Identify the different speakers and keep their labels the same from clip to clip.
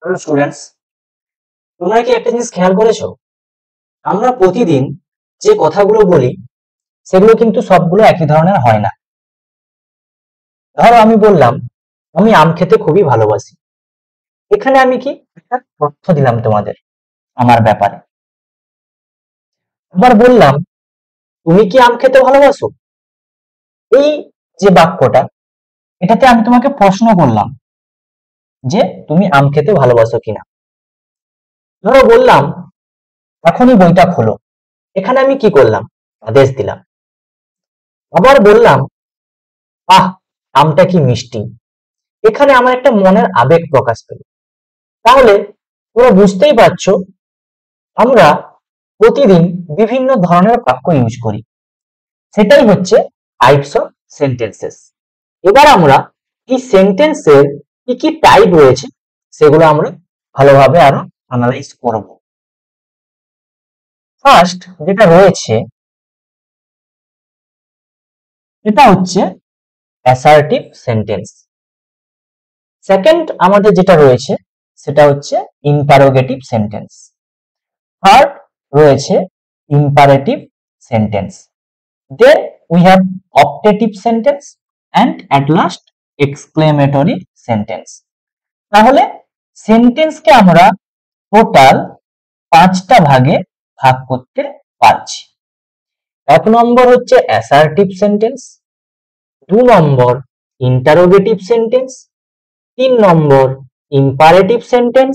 Speaker 1: Hello students, তোমরা কি একটা জিনিস খেয়াল করেছো? আমরা প্রতিদিন যে কথাগুলো বলি সেগুলো কিন্তু সবগুলো একই ধরনের হয় না। ধরো আমি বললাম আমি আম খেতে খুবই ভালোবাসি। এখানে আমি কি একটা তথ্য দিলাম তোমাদের আমার ব্যাপারে। আবার বললাম তুমি কি আম খেতে ভালোবাসো? এই যে বাক্যটা, এটাতে আমি তোমাকে প্রশ্ন করলাম যে তুমি আম খেতে ভালোবাসো কিনা। ধরো বললাম এখনই বইটা খোলো। এখানে আমি কি করলাম? আদেশ দিলাম। আবার বললাম আহ, আমটা কি মিষ্টি। এখানে আমার একটা মনের আবেগ প্রকাশ পেল। তাহলে তোমরা বুঝতেই পারছো আমরা প্রতিদিন বিভিন্ন ধরনের বাক্য ইউজ করি। সেটাই হচ্ছে টাইপস অফ সেন্টেন্সেস। এবার আমরা এই সেন্টেন্সের কি কি টাইপ রয়েছে সেগুলো আমরা ভালোভাবে আরো অ্যানালাইজ করব। ফার্স্ট যেটা রয়েছে এটা হচ্ছে অ্যাসার্টিভ সেন্টেন্স। সেকেন্ড আমাদের যেটা রয়েছে সেটা হচ্ছে ইন্টারোগেটিভ সেন্টেন্স। থার্ড রয়েছে imperative sentence. Then we have optative sentence and at last exclamatory sentence. তাহলে সেন্টেন্সকে আমরা টোটাল 5টা ভাগে ভাগ করতে পারছি। 1 নম্বর হচ্ছে অ্যাসার্টিভ সেন্টেন্স, 2 নম্বর ইন্টারোগেটিভ সেন্টেন্স, 3 নম্বর ইম্পারেটিভ সেন্টেন্স,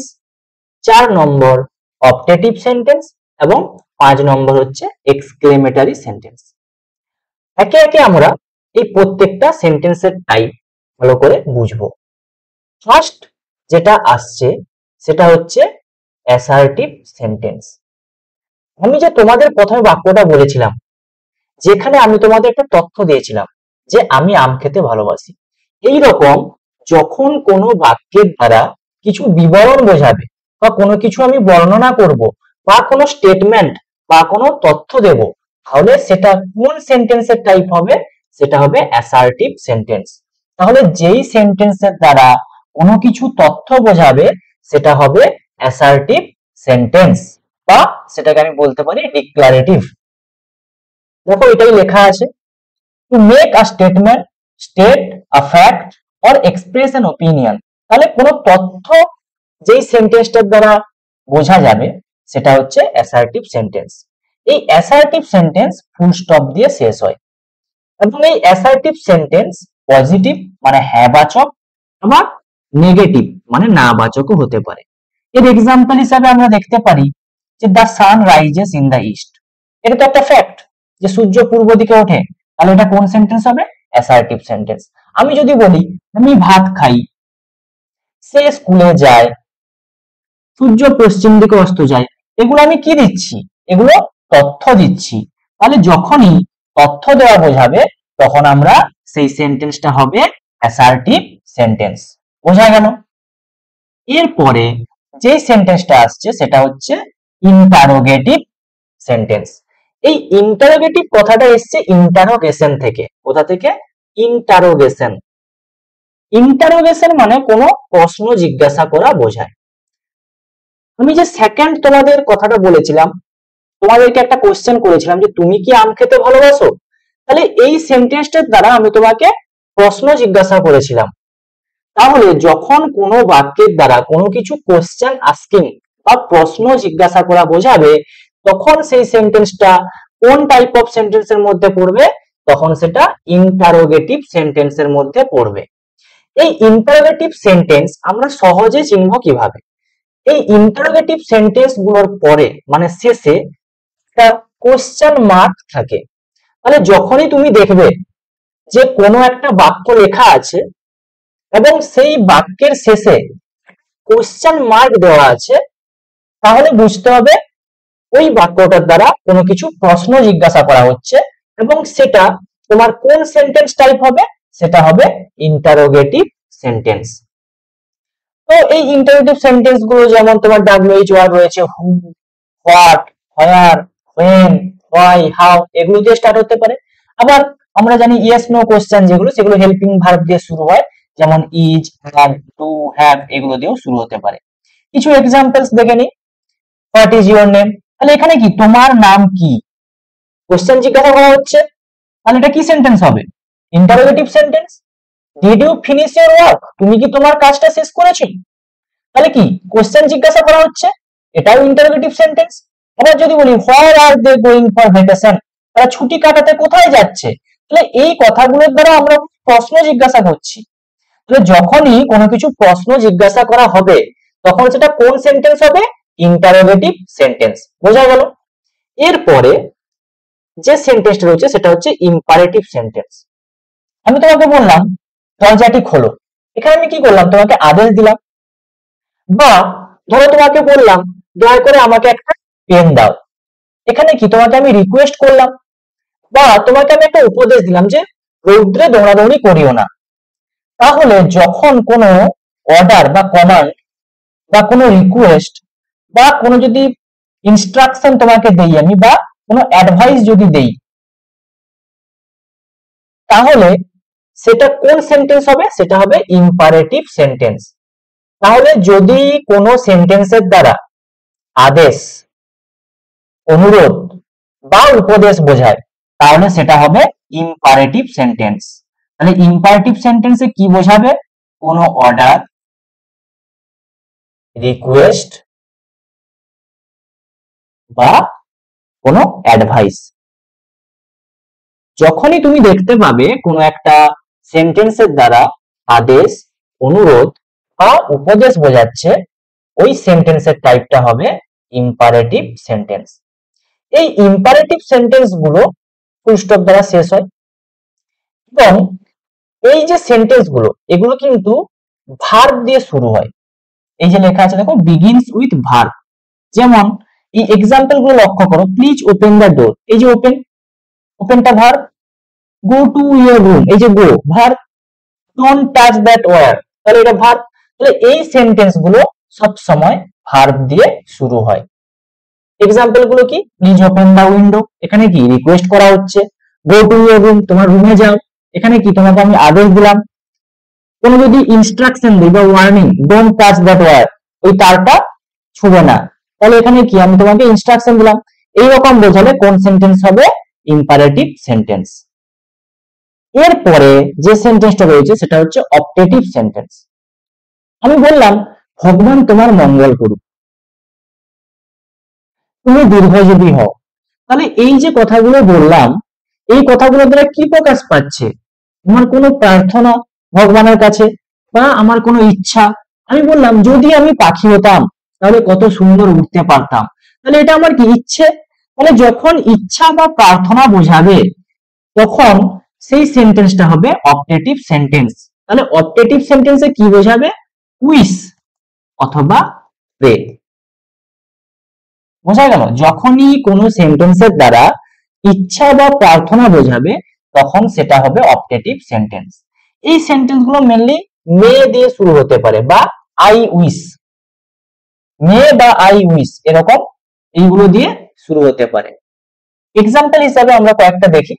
Speaker 1: 4 নম্বর অপটেটিভ সেন্টেন্স এবং 5 নম্বর হচ্ছে এক্সক্লেমেটরি সেন্টেন্স। একে একে আমরা এই প্রত্যেকটা সেন্টেন্সের টাইপ ভালো করে বুঝবো। ফার্স্ট যেটা আসছে সেটা হচ্ছে অ্যাসার্টিভ সেন্টেন্স। আমি যে তোমাদের প্রথমে বাক্যটা বলেছিলাম, যেখানে আমি তোমাদের একটা তথ্য দিয়েছিলাম যে আমি আম খেতে ভালোবাসি। এই রকম যখন কোনো বাক্যের দ্বারা কিছু বিবরণ বোঝাবে বা কোনো কিছু আমি বর্ণনা করব বা কোনো স্টেটমেন্ট বা কোনো তথ্য দেব, তাহলে সেটা কোন সেন্টেন্সের টাইপ হবে? সেটা হবে অ্যাসার্টিভ সেন্টেন্স। তাহলে যেই সেন্টেন্সের দ্বারা কোনো কিছু তথ্য বোঝাবে সেটা হবে অ্যাসার্টিভ সেন্টেন্স, বা সেটাকে আমি বলতে পারি ডিক্লারেটিভ। দেখো এটাই লেখা আছে, to make a statement, state a fact or express an opinion. তাহলে কোনো তথ্য যেই সেন্টেন্সটার দ্বারা বোঝা যাবে সেটা হচ্ছে অ্যাসার্টিভ সেন্টেন্স। এই অ্যাসার্টিভ সেন্টেন্স ফুল স্টপ দিয়ে শেষ হয় এবং এই অ্যাসার্টিভ সেন্টেন্স পজিটিভ মানে হ্যাঁ বাচক, আবার নেগেটিভ মানে না বাচকও হতে পারে। এর এক্সাম্পল হিসাবে আমরা দেখতে পারি যে the sun rises in the east. এটা তো একটা ফ্যাক্ট যে সূর্য পূর্ব দিকে ওঠে, তাহলে এটা কোন সেন্টেন্স হবে? Assertive sentence. আমি যদি বলি আমি ভাত খাই, সে স্কুলে যায়, সূর্য পশ্চিম দিকে অস্ত যায়, এগুলো আমি কি দিচ্ছি? এগুলো তথ্য দিচ্ছি। তাহলে যখনই তথ্য দেওয়া বোঝাবে তখন আমরা সেই সেন্টেন্সটা হবে অ্যাসার্টিভ সেন্টেন্স। বোঝা গেল? এরপরে যে সেন্টেন্সটা আসছে সেটা হচ্ছে ইন্টারোগেটিভ সেন্টেন্স। এই ইন্টারোগেটিভ কথাটা এসছে ইন্টারোগেশন থেকে। কোথা থেকে? ইন্টারোগেশন। ইন্টারোগেশন মানে কোনো প্রশ্ন জিজ্ঞাসা করা বোঝায়। আমি যে সেকেন্ড তোমাদের কথাটা বলেছিলাম, তোমাদেরকে একটা কোশ্চেন করেছিলাম যে তুমি কি আম খেতে ভালোবাসো, তাহলে এই সেন্টেন্সটার দ্বারা আমি তোমাকে প্রশ্ন জিজ্ঞাসা করেছিলাম। তাহলে যখন কোনো বাক্যের দ্বারা কোনো কিছু কোশ্চেন আস্কিং বা প্রশ্ন জিজ্ঞাসা করা বোঝাবে, তখন সেই সেন্টেন্সটা কোন টাইপ অফ সেন্টেন্সের মধ্যে পড়বে? তখন সেটা ইন্টারোগেটিভ সেন্টেন্সের মধ্যে পড়বে। এই ইন্টারোগেটিভ সেন্টেন্স আমরা সহজে চিনব কিভাবে? এই ইন্টারোগেটিভ সেন্টেন্স গুলোর পরে মানে শেষে একটা কোশ্চেন মার্ক থাকে। তাহলে যখনই তুমি দেখবে যে কোনো একটা বাক্য লেখা আছে এবং সেই বাক্যের শেষে কোশ্চেন মার্ক দেওয়া আছে, তাহলে বুঝতে হবে ওই বাক্যটার দ্বারা কোনো কিছু প্রশ্ন জিজ্ঞাসা করা হচ্ছে এবং সেটা তোমার কোন সেন্টেন্স টাইপ হবে? সেটা হবে ইন্টারোগেটিভ সেন্টেন্স। তো এই ইন্টারোগেটিভ সেন্টেন্স গুলো যেমন তোমার WH রয়েছে, who, what, where, when, why, how, এগুলো দিয়ে স্টার্ট হতে পারে। আবার আমরা জানি ইয়েস নো কোশ্চেন যেগুলো, সেগুলো হেল্পিং ভার্ব দিয়ে শুরু হয়, যেমন ইজ, হ্যাভ, ডু, হ্যাভ এগুলো দিয়েও শুরু হতে পারে। কিছু এক্সাম্পলস দেখে নি। হোয়াট ইজ ইউর নেম, তাহলে এখানে কি তোমার নাম কি কোশ্চেন জিজ্ঞাসা করা হচ্ছে, তাহলে এটা কি সেন্টেন্স হবে? Interrogative sentence. Did you finish your work, তুমি কি তোমার কাজটা শেষ করেছো? তাহলে কি কোশ্চেন জিজ্ঞাসা করা হচ্ছে, এটাও ইন্টারোগেটিভ সেন্টেন্স। আবার যদি বলি হোয়ার আর দে গোয়িং ফর ভ্যাকেশন, তারা ছুটি কাটাতে কোথায় যাচ্ছে, তাহলে এই কথাগুলোর দ্বারা আমরা প্রশ্ন জিজ্ঞাসা করছি। তাহলে যখনই কোনো কিছু প্রশ্ন জিজ্ঞাসা করা হবে তখন সেটা কোন সেন্টেন্স হবে? Interrogative sentence. বোঝা গেল? এরপরে যে সেন্টেন্সটা রয়েছে সেটা হচ্ছে ইম্পারেটিভ সেন্টেন্স। আমি তোমাকে বললাম দরজাটি খোলো, এখানে আমি কি করলাম? তোমাকে আদেশ দিলাম। বা ধরো তোমাকে বললাম দয়া করে আমাকে একটা পেন দাও, এখানে কি তোমাকে আমি রিকোয়েস্ট করলাম। বা তোমাকে আমি একটা উপদেশ দিলাম যে রৌদ্রে দৌড়াদৌড়ি করিও না। তাহলে যখন কোনো অর্ডার বা কমান্ড বা কোনো রিকোয়েস্ট বা কোনো যদি ইনস্ট্রাকশন তোমাকে দেই আমি, বা কোনো অ্যাডভাইস যদি দেই, তাহলে সেটা কোন সেন্টেন্স হবে? সেটা হবে ইম্পারেটিভ সেন্টেন্স। তাহলে যদি কোনো সেন্টেন্সের দ্বারা আদেশ, অনুরোধ বা উপদেশ বোঝায় তাহলে সেটা হবে ইম্পারেটিভ সেন্টেন্স। তাহলে ইম্পারেটিভ সেন্টেন্সে কি বোঝাবে? কোনো অর্ডার, রিকোয়েস্ট বা কোনো অ্যাডভাইস। যখনই তুমি দেখতে পাবে কোনো একটা সেন্টেন্সের দ্বারা আদেশ, অনুরোধ বা উপদেশ বোঝাচ্ছে, ওই সেন্টেন্সের টাইপটা হবে ইম্পারেটিভ সেন্টেন্স। এই ইম্পারেটিভ সেন্টেন্স গুলো ফুল স্টপ দ্বারা শেষ হয় এবং এই যে সেন্টেন্স গুলো এগুলো কিন্তু ভার্ব দিয়ে শুরু হয়। এই যে লেখা আছে দেখো, বিগিনস উইথ ভার্ব। যেমন এই এক্সাম্পল গুলো লক্ষ্য করো, প্লিজ ওপেন দ্য ডোর, এই যে ওপেন, ওপেনটা verb. Go to your room, এই যে go verb. Don't touch that wire, তাহলে এটা ভার্ব। তাহলে এই সেন্টেন্স গুলো সব সময় ভার্ব দিয়ে শুরু হয়। এক্সাম্পল গুলো কি? প্লিজ ওপেন দা উইন্ডো, এখানে কি রিকোয়েস্ট করা হচ্ছে। গো টু ইয়োর রুম, তোমার রুমে যাও, এখানে কি তোমাকে আমি আদেশ দিলাম। কোনো যদি ইনস্ট্রাকশন দিই বা warning, don't touch that wire, ওই তারটা ছুবে না, তাহলে এখানে কি আমি তোমাকে ইনস্ট্রাকশন দিলাম। এইরকম বোঝালে কোন সেন্টেন্স হবে? Imperative sentence. এরপরে যে সেন্টেন্সটা রয়েছে সেটা হচ্ছে অপটেটিভ সেন্টেন্স। আমি বললাম ভগবান তোমার মঙ্গল করুক, তুমি দীর্ঘজীবী হও। তাহলে এই যে কথাগুলো বললাম, এই কথাগুলো দ্বারা কি প্রকাশ পাচ্ছে? আমার কোনো প্রার্থনা ভগবানের কাছে বা আমার কোনো ইচ্ছা। আমি বললাম যদি আমি পাখি হতাম তাহলে কত সুন্দর উঠতে পারতাম, তাহলে এটা আমার কি? ইচ্ছে। তাহলে যখন ইচ্ছা বা প্রার্থনা বোঝাবে তখন সেই সেন্টেন্সটা হবে অপটেটিভ সেন্টেন্স। তাহলে অপটেটিভ সেন্টেন্সে কি বোঝাবে? উইশ অথবা প্রে। বোঝা গেল? যখনই কোনো সেন্টেন্সের দ্বারা ইচ্ছা বা প্রার্থনা বোঝাবে তখন সেটা হবে অপটেটিভ সেন্টেন্স। এই সেন্টেন্স গুলো মেনলি মে দিয়ে শুরু হতে পারে বা আই উইশ, মে বা আই উইশ এরকম এইগুলো দিয়ে শুরু হতে পারে। এক্সাম্পল হিসাবে আমরা কয়েকটা দেখি।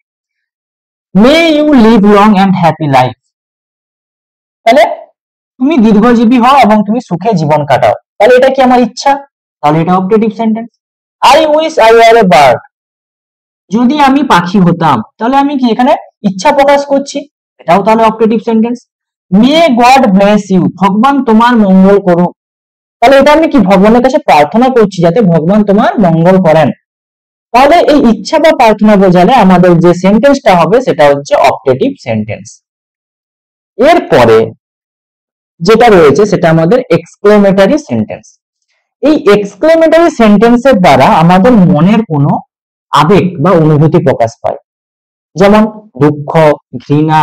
Speaker 1: May you live long and happy life, তাহলে তুমি দীর্ঘজীবী হও এবং তুমি সুখে জীবন কাটাও, তাহলে এটা কি আমার ইচ্ছা? তাহলে এটা optative sentence. I wish I were a bird, যদি আমি পাখি হতাম, তাহলে আমি কি এখানে ইচ্ছা প্রকাশ করছি, এটাও তাহলে optative sentence. May God bless you, ভগবান তোমার মঙ্গল করুক, তাহলে এটা আমি কি ভগবানের কাছে প্রার্থনা করছি যাতে ভগবান তোমার মঙ্গল করেন। তাহলে এই ইচ্ছা বা প্রার্থনা বোঝালে আমাদের যে সেন্টেন্সটা হবে সেটা হচ্ছে অপটেটিভ সেন্টেন্স। এরপরে যেটা রয়েছে সেটা আমাদের এক্সক্লেমেটরি সেন্টেন্স। এই এক্সক্লেমেটরি সেন্টেন্সের দ্বারা আমাদের মনের কোনো আবেগ বা অনুভূতি প্রকাশ পায়, যেমন দুঃখ, ঘৃণা,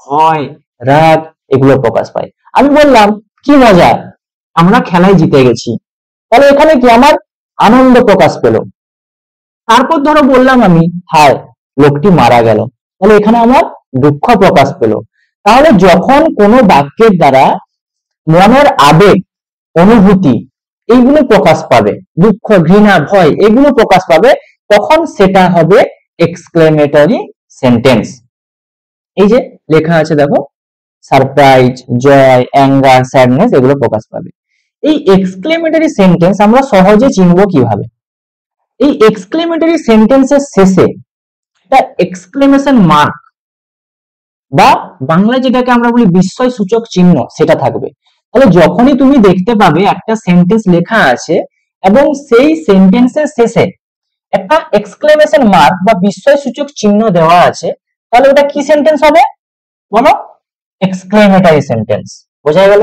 Speaker 1: ভয়, রাগ এগুলো প্রকাশ পায়। আমি বললাম কি মজা, আমরা খেলায় জিতে গেছি, তাহলে এখানে কি আমার আনন্দ প্রকাশ পেল। তারপর ধরো বললাম আমি হায় লোকটি মারা গেল, তাহলে এখানে আমার দুঃখ প্রকাশ পেল। তাহলে যখন কোনো বাক্যের দ্বারা মনের আবেগ, অনুভূতি এইগুলো প্রকাশ পাবে, দুঃখ, ঘৃণা, ভয় এগুলো প্রকাশ পাবে, তখন সেটা হবে এক্সক্লেমেটরি সেন্টেন্স। এই যে লেখা আছে দেখো, সারপ্রাইজ, জয়, অ্যাঙ্গার, স্যাডনেস এগুলো প্রকাশ পাবে। এই এক্সক্লেমেটরি সেন্টেন্স আমরা সহজে চিনব কিভাবে? এই এক্সক্লেমেটরি সেন্টেন্সের শেষে একটা এক্সক্লেমেশন মার্ক বা বাংলায় যেটাকে আমরা বলি বিস্ময় সূচক চিহ্ন সেটা থাকবে। তাহলে যখনই তুমি দেখতে পাবে একটা সেন্টেন্স লেখা আছে এবং সেই সেন্টেন্সের শেষে একটা এক্সক্লেমেশন মার্ক বা বিস্ময় সূচক চিহ্ন দেওয়া আছে, তাহলে ওটা কি সেন্টেন্স হবে বলো? Exclamatory sentence. বোঝা গেল?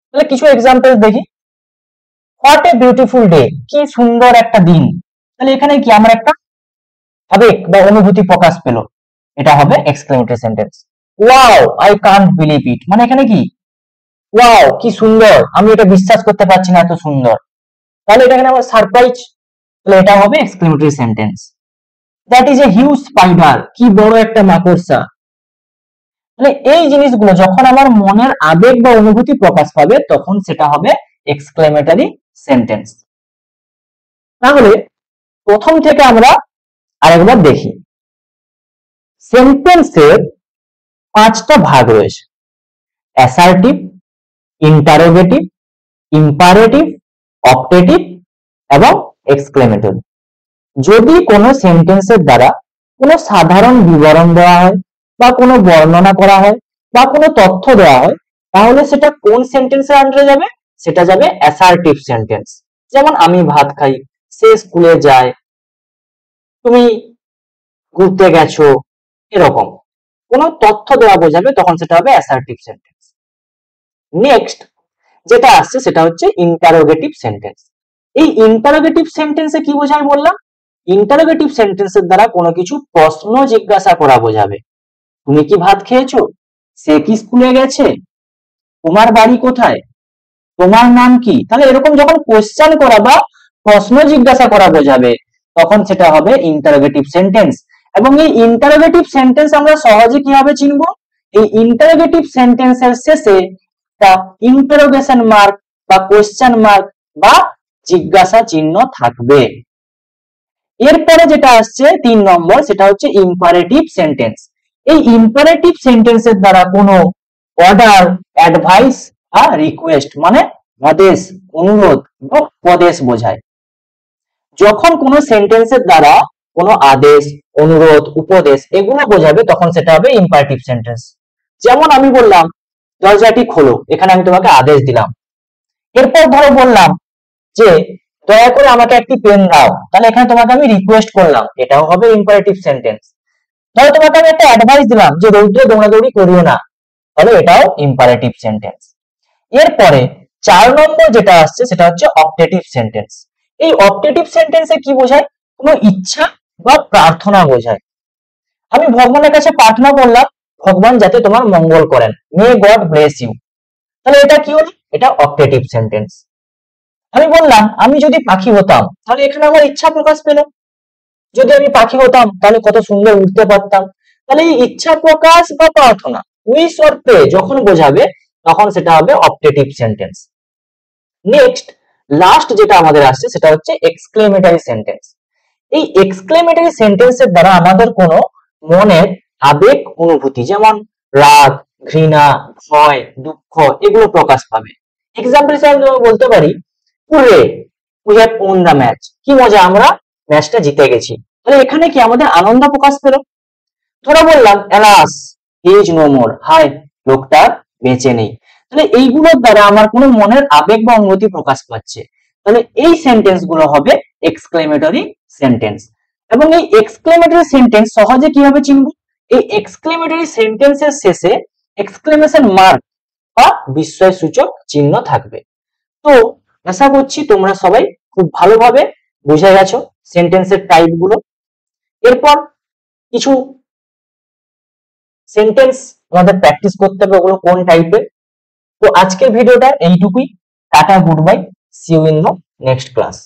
Speaker 1: তাহলে কিছু এক্সাম্পল দেখি। হোয়াট এ বিউটিফুল ডে, কি সুন্দর একটা দিন। তাহলে এখানে কি আমার একটা আবেগ বা অনুভূতি প্রকাশ পেল, এটা হবে exclamatory sentence. Wow I can't believe it, মানে এখানে কি ওয়াও কি সুন্দর, আমি এটা বিশ্বাস করতে পারছি না, এত সুন্দর। তাহলে এটা এখানে আমার সারপ্রাইজ, তাহলে এটা হবে exclamatory sentence. That is a huge spider, কি বড় একটা মাকড়সা। তাহলে এই জিনিসগুলো যখন আমার মনের আবেগ বা অনুভূতি প্রকাশ পাবে তখন সেটা হবে এক্সক্লেমেটরি সেন্টেন্স। তাহলে প্রথম থেকে আমরা আরেকবার দেখি। সেন্টেন্সের 5টা ভাগ রয়েছে: অ্যাসার্টিভ, ইন্টারোগেটিভ, ইম্পারেটিভ, অপটেটিভ এবং এক্সক্লেমেটরি। যদি কোনো সেন্টেন্সের দ্বারা কোনো সাধারণ বিবরণ দেওয়া হয় বা কোনো বর্ণনা করা হয় বা কোনো তথ্য দেওয়া হয়, তাহলে সেটা কোন সেন্টেন্সের আন্ডারে যাবে? সেটা যাবে অ্যাসার্টিভ সেন্টেন্স। যেমন আমি ভাত খাই, সে স্কুলে যায়, তুমি ঘুরতে গেছো, এরকম কোনো তথ্য দেওয়া বোঝাবে তখন সেটা হবে অ্যাসার্টিভ সেন্টেন্স। নেক্সট যেটা আসছে সেটা হচ্ছে ইন্টারোগেটিভ সেন্টেন্স। এই ইন্টারোগেটিভ সেন্টেন্সে কি বোঝায় বললাম? ইন্টারোগেটিভ সেন্টেন্সের দ্বারা কোনো কিছু প্রশ্ন জিজ্ঞাসা করা বোঝাবে। তুমি কি ভাত খেয়েছো? সে কি স্কুলে গেছে? তোমার বাড়ি কোথায়? তোমার নাম কি? তাহলে এরকম যখন কোশ্চেন করা বা প্রশ্ন জিজ্ঞাসা করা বোঝাবে তখন সেটা হবে ইন্টারোগেটিভ সেন্টেন্স। এবং এই ইন্টারোগেটিভ সেন্টেন্স আমরা সহজে কিভাবে চিনবো? এই ইন্টারোগেটিভ সেন্টেন্সের শেষে একটা ইন্টারোগেশন মার্ক বা কোশ্চেন মার্ক বা জিজ্ঞাসা চিহ্ন থাকবে। এরপরে যেটা আসছে 3 নম্বর, সেটা হচ্ছে ইম্পারেটিভ সেন্টেন্স। এই ইম্পারেটিভ সেন্টেন্সের দ্বারা কোনো অর্ডার, অ্যাডভাইস আর রিকোয়েস্ট মানে আদেশ, অনুরোধ বা উপদেশ বোঝায়। যখন কোনো সেন্টেন্সের দ্বারা কোনো আদেশ, অনুরোধ, উপদেশ এগুলো বোঝাবে তখন সেটা হবে ইম্পারেটিভ সেন্টেন্স। যেমন আমি বললাম দরজাটি খোলো, এখানে আমি তোমাকে আদেশ দিলাম। এরপর ধরো বললাম যে দয়া করে আমাকে একটি পেন দাও, তাহলে এখানে তোমাকে আমি রিকোয়েস্ট করলাম, এটাও হবে ইম্পারেটিভ সেন্টেন্স। ধরো তোমাকে আমি একটা অ্যাডভাইস দিলাম যে রৌদ্রে দৌড়াদৌড়ি করিও না, তাহলে এটাও ইম্পারেটিভ সেন্টেন্স। এরপরে 4 নম্বর যেটা আসছে সেটা হচ্ছে অপটেটিভ সেন্টেন্স। এই অপটেটিভ সেন্টেন্সে কি বোঝায়? কোনো ইচ্ছা বা প্রার্থনা বোঝায়। আমি ভগবানের কাছে প্রার্থনা করলাম ভগবান যাতে তোমার মঙ্গল করেন, মে গড ব্লেস ইউ, তাহলে এটা কি হলো? এটা অপটেটিভ সেন্টেন্স। আমি বললাম আমি যদি পাখি হতাম, তাহলে এখানে আমার ইচ্ছা প্রকাশ পেল, যদি আমি পাখি হতাম তাহলে কত সুন্দর উঠতে পারতাম। তাহলে এই ইচ্ছা প্রকাশ বা প্রার্থনা উইশ অর প্রে যখন বোঝাবে তখন সেটা হবে অপটেটিভ সেন্টেন্স। নেক্সট লাস্ট যেটা আমাদের আসছে সেটা হচ্ছে এক্সক্লেমেটরি সেন্টেন্স। এই এক্সক্লেমেটরি সেন্টেন্সের দ্বারা আমাদের কোনো মনের আবেগ, অনুভূতি যেমন রাগ, ঘৃণা, ভয়, দুঃখ এগুলো প্রকাশ পাবে। এক্সাম্পল হিসেবে আমি বলতে পারি hurray we have won the match, কি মজা, আমরা ম্যাচটা জিতে গেছি। তাহলে এখানে কি আমাদের আনন্দ প্রকাশ পেল। ধরো বললাম alas he is no more, হায় লোকটা বেঁচে নেই। তাহলে এইগুলোর দ্বারা আমার কোনো মনের আবেগ বা অনুভূতি প্রকাশ পাচ্ছে, তাহলে এই সেন্টেন্স গুলো হবে এক্সক্লেমেটরি সেন্টেন্স। এবং এই এক্সক্লেমেটরি সেন্টেন্স সহজে কিভাবে চিনব? এই এক্সক্লেমেটরি সেন্টেন্সের শেষে এক্সক্লেমেশন মার্ক বা বিস্ময় সূচক চিহ্ন থাকবে। তো আশা করছি তোমরা সবাই খুব ভালোভাবে বুঝে গেছো সেন্টেন্সের টাইপ গুলো। এরপর কিছু সেন্টেন্স আমাদের প্র্যাকটিস করতে হবে, ওগুলো কোন টাইপের। তো আজকের ভিডিওটা এইটুকুই। Tata, good bye, see you in the next class.